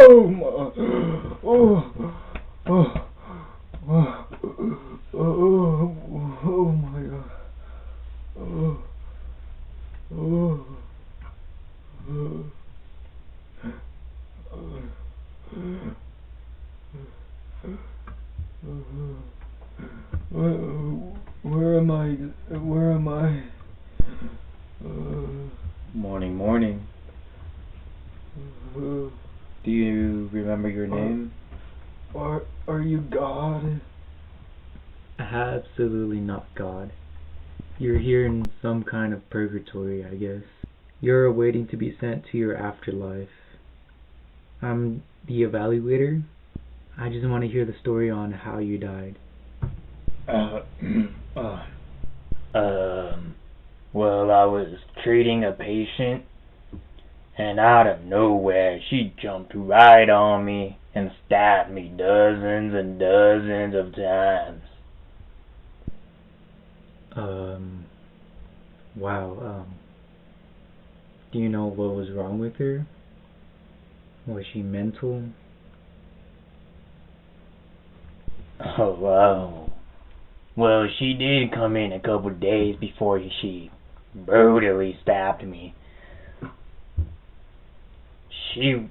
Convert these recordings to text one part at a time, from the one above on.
Oh my. Oh. Oh my God. Oh. Oh. Where am I? Where am I? Morning, morning. Do you remember your name? Are you God? Absolutely not God. You're here in some kind of purgatory, I guess. You're waiting to be sent to your afterlife. I'm the evaluator. I just want to hear the story on how you died. Well, I was treating a patient, and out of nowhere, she jumped right on me and stabbed me dozens and dozens of times. Wow, do you know what was wrong with her? Was she mental? Oh, wow. Well, she did come in a couple days before she brutally stabbed me. She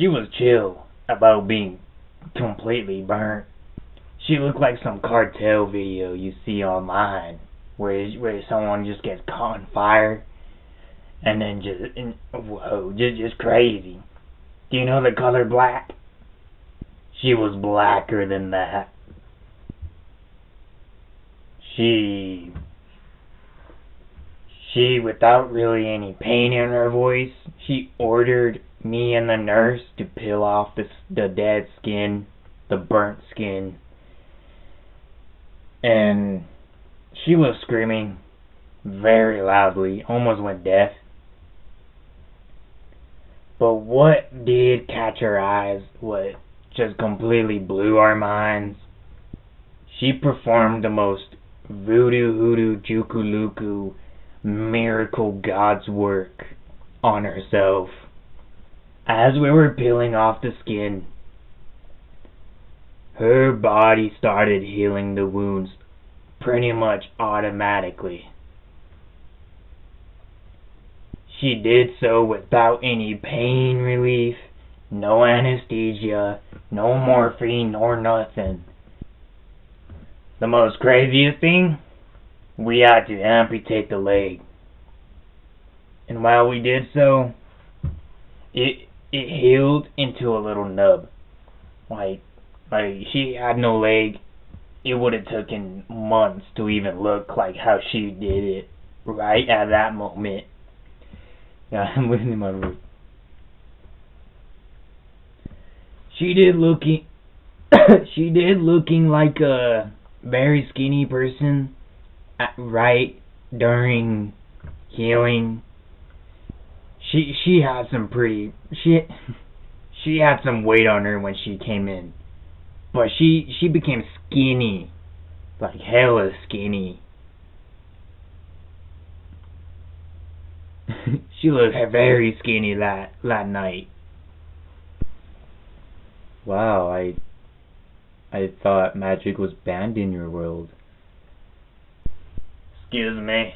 was chill about being completely burnt. She looked like some cartel video you see online, where someone just gets caught on fire, and then just crazy. Do you know the color black? She was blacker than that. She, without really any pain in her voice, she ordered me and the nurse to peel off the dead skin, the burnt skin. And she was screaming very loudly, almost went deaf. But what did catch our eyes, what just completely blew our minds, she performed the most voodoo hoodoo jukuluku miracle God's work on herself. As we were peeling off the skin, her body started healing the wounds pretty much automatically. She did so without any pain relief, no anesthesia, no morphine or nothing. The most craziest thing, we had to amputate the leg. And while we did so, it healed into a little nub. Like she had no leg. It would have taken months to even look like how she did it right at that moment. Yeah, I'm losing my room. She did looking like a very skinny person right during healing. She had some she had some weight on her when she came in, but she became skinny, like hella skinny. She looked very skinny that night. Wow, I thought magic was banned in your world. Excuse me.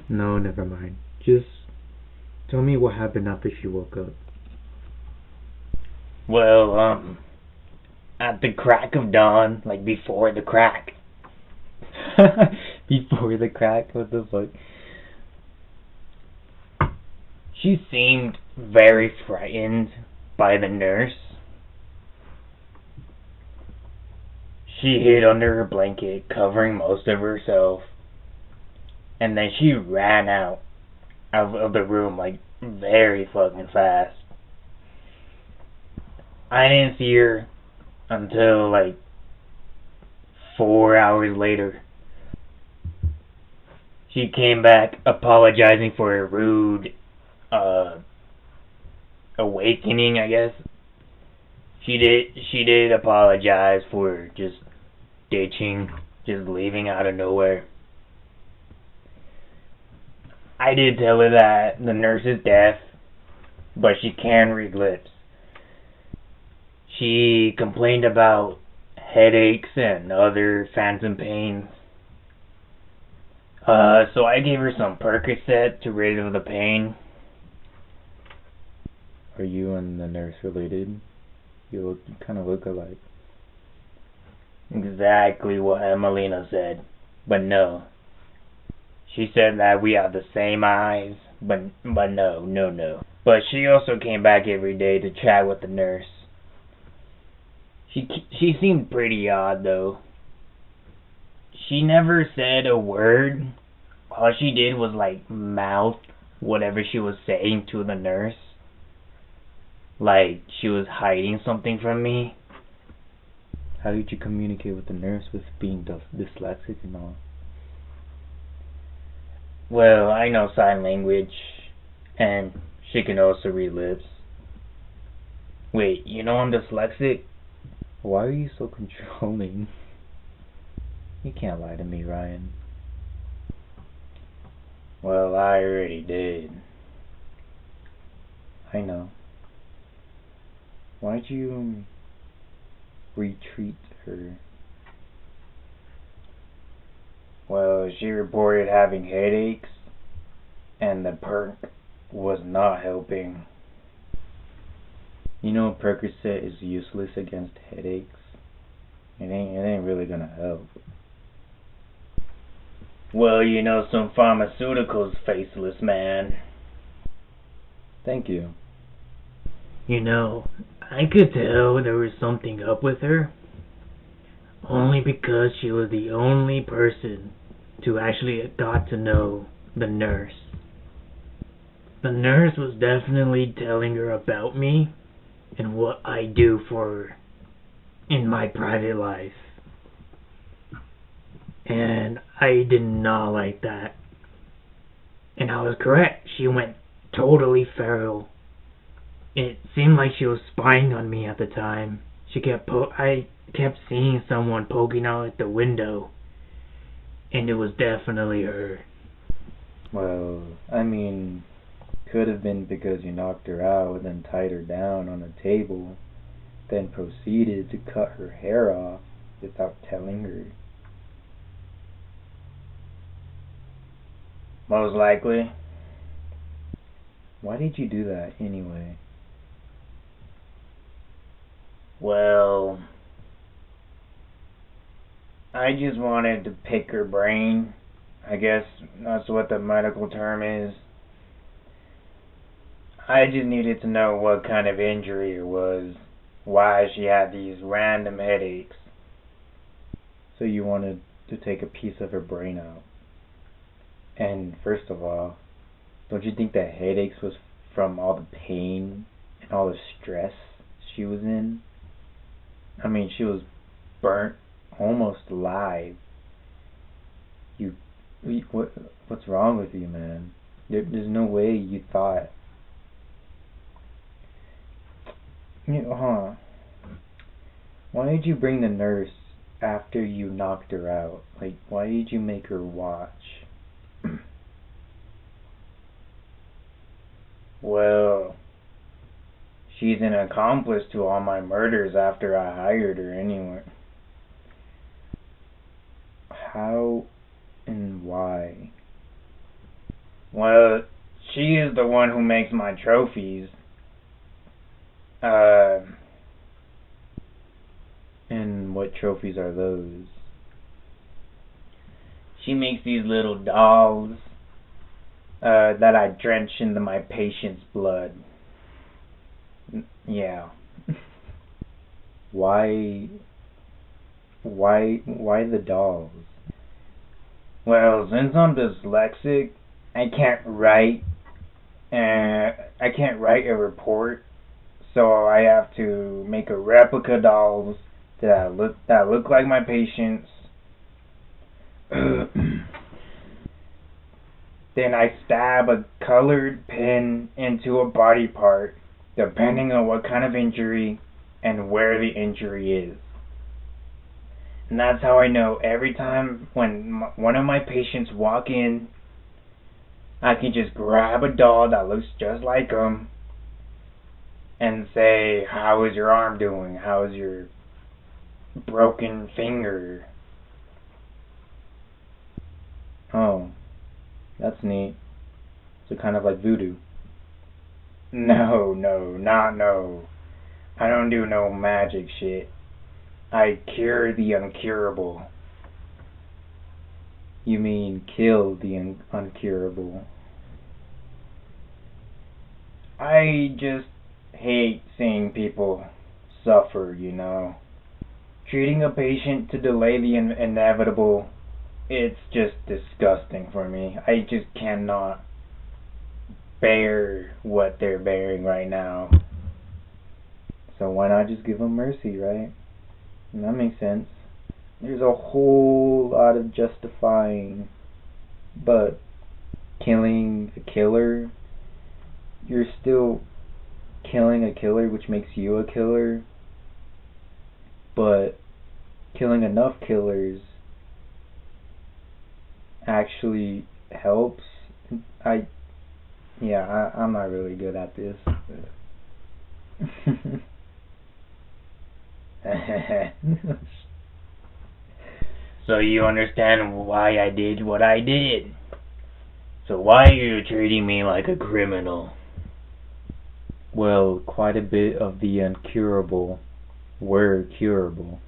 No, never mind. Just tell me what happened after she woke up. Well, at the crack of dawn, like before the crack. Before the crack? What the fuck? She seemed very frightened by the nurse. She hid under her blanket, covering most of herself. And then she ran out of the room like very fucking fast. I didn't see her until like 4 hours later. She came back apologizing for a rude awakening, I guess. She did apologize for just ditching, just leaving out of nowhere. I did tell her that the nurse is deaf, but she can read lips. She complained about headaches and other phantom pains. So I gave her some Percocet to rid of the pain. Are you and the nurse related? You kind of look alike. Exactly what Emelina said, but no. She said that we have the same eyes, but no. But she also came back every day to chat with the nurse. She seemed pretty odd, though. She never said a word. All she did was, like, mouth whatever she was saying to the nurse. Like, she was hiding something from me. How did you communicate with the nurse with being dyslexic and all? Well, I know sign language, and she can also read lips. Wait, you know I'm dyslexic? Why are you so controlling? You can't lie to me, Ryan. Well, I already did. I know. Why'd you retreat her? Well, she reported having headaches, and the perk was not helping. You know Percocet is useless against headaches. It ain't really gonna help. Well, you know some pharmaceuticals, faceless man. Thank you. You know, I could tell there was something up with her. Only because she was the only person to actually got to know the nurse. The nurse was definitely telling her about me and what I do for her in my private life. And I did not like that. And I was correct. She went totally feral. It seemed like she was spying on me at the time. I kept seeing someone poking out at the window. And it was definitely her. Well, I mean, could have been because you knocked her out, then tied her down on a table, then proceeded to cut her hair off without telling her. Most likely. Why did you do that anyway? Well, I just wanted to pick her brain. I guess that's what the medical term is. I just needed to know what kind of injury it was, why she had these random headaches. So you wanted to take a piece of her brain out. And first of all, don't you think that headaches was from all the pain and all the stress she was in? I mean, she was burnt almost alive. What's wrong with you, man? There's no way you thought. Why did you bring the nurse after you knocked her out? Like, why did you make her watch? Well, she's an accomplice to all my murders after I hired her anyway. How and why? Well, she is the one who makes my trophies. And what trophies are those? She makes these little dolls that I drench into my patient's blood. Yeah. Why the dolls? Well, since I'm dyslexic, I can't write a report, so I have to make a replica dolls that look like my patients. Then I stab a colored pin into a body part, depending on what kind of injury and where the injury is. And that's how I know every time when one of my patients walk in, I can just grab a doll that looks just like them and say, how is your arm doing? How is your broken finger? Oh, that's neat. So kind of like voodoo. No, not no. I don't do no magic shit. I cure the uncurable. You mean kill the uncurable. I just hate seeing people suffer, you know. Treating a patient to delay the inevitable, it's just disgusting for me. I just cannot bear what they're bearing right now. So why not just give them mercy, right? And that makes sense. There's a whole lot of justifying, but killing a killer, you're still killing a killer, which makes you a killer. But killing enough killers actually helps. I'm not really good at this. So you understand why I did what I did. So why are you treating me like a criminal? Well, quite a bit of the uncurable were curable.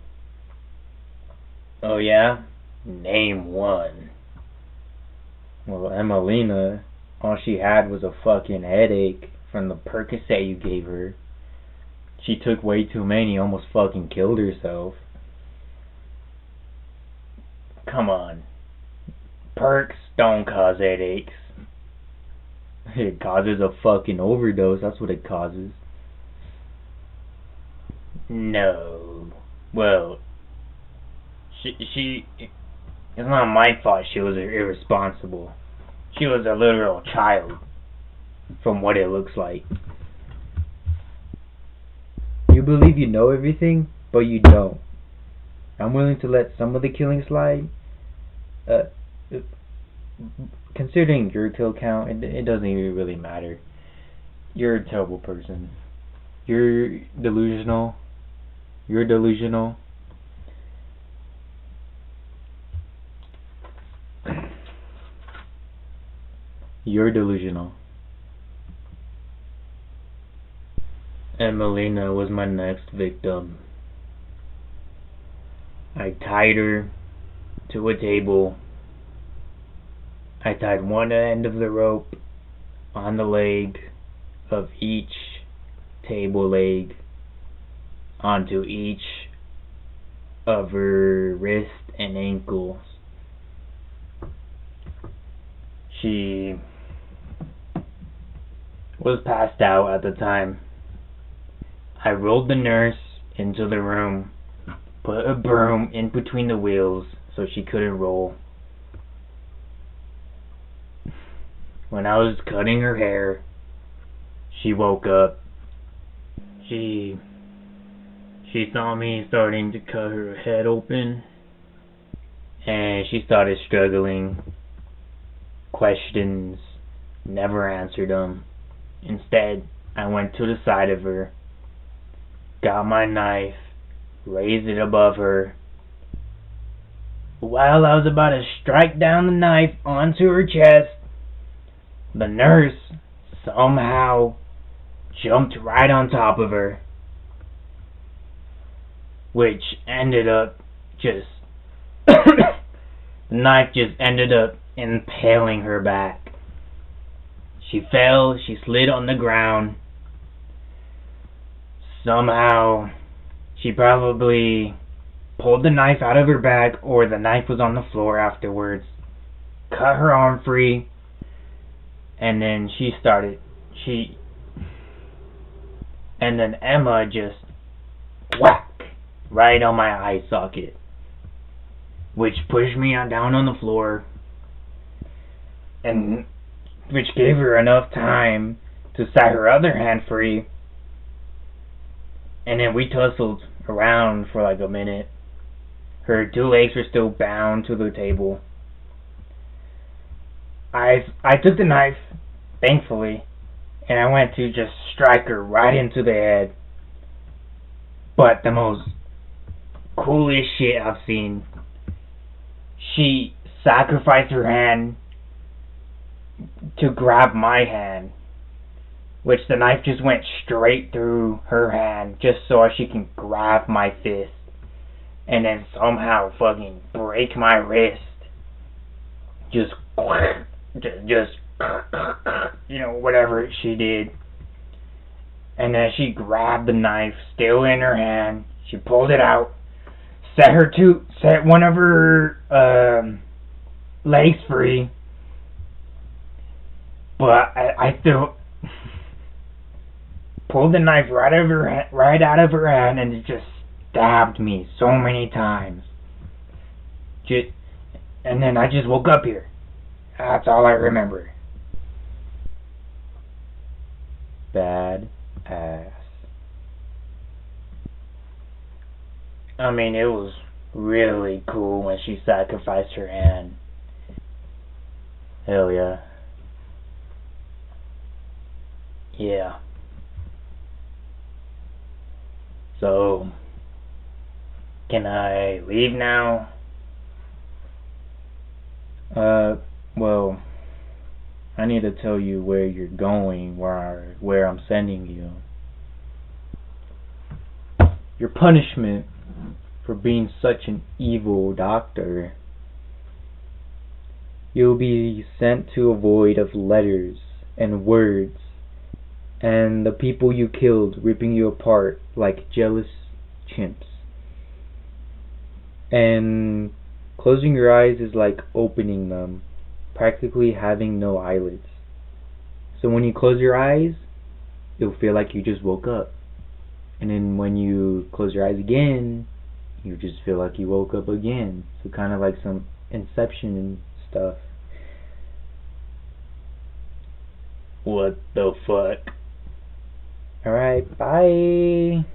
Oh yeah? Name one. Well, Emelina, all she had was a fucking headache from the Percocet you gave her. She took way too many, almost fucking killed herself. Come on. Perks don't cause headaches. It causes a fucking overdose, that's what it causes. No. Well, she it's not my fault she was irresponsible. She was a literal child, from what it looks like. You believe you know everything, but you don't. I'm willing to let some of the killing slide. Considering your kill count, it doesn't even really matter. You're a terrible person. You're delusional. You're delusional. You're delusional. Emelina was my next victim. I tied her to a table. I tied one end of the rope on the leg of each table leg onto each of her wrist and ankles. She was passed out at the time. I rolled the nurse into the room, put a broom in between the wheels so she couldn't roll. When I was cutting her hair, she woke up. She saw me starting to cut her head open, and she started struggling. Questions, never answered them. Instead, I went to the side of her, got my knife, raised it above her. While I was about to strike down the knife onto her chest, the nurse somehow jumped right on top of her, which ended up just the knife just ended up impaling her back. She fell, she slid on the ground. Somehow she probably pulled the knife out of her back, or the knife was on the floor afterwards, cut her arm free, and then and then Emma just whack right on my eye socket, which pushed me down on the floor, and which gave her enough time to set her other hand free, and then we tussled around for like a minute. Her two legs were still bound to the table. I took the knife, thankfully, and I went to just strike her right into the head. But the most coolest shit I've seen, she sacrificed her hand to grab my hand, which the knife just went straight through her hand just so she can grab my fist and then somehow fucking break my wrist. Just you know, whatever she did. And then she grabbed the knife still in her hand. She pulled it out, set one of her legs free, but I still pulled the knife right out of her hand, and it just stabbed me so many times. And then I just woke up here. That's all I remember. Bad ass. I mean, it was really cool when she sacrificed her hand. Hell yeah. Yeah. So, can I leave now? Well, I need to tell you where you're going, where I'm sending you. Your punishment for being such an evil doctor. You'll be sent to a void of letters and words, and the people you killed ripping you apart like jealous chimps. And closing your eyes is like opening them, practically having no eyelids. So when you close your eyes, you'll feel like you just woke up. And then when you close your eyes again, you just feel like you woke up again. So kind of like some Inception and stuff. What the fuck? Alright, bye.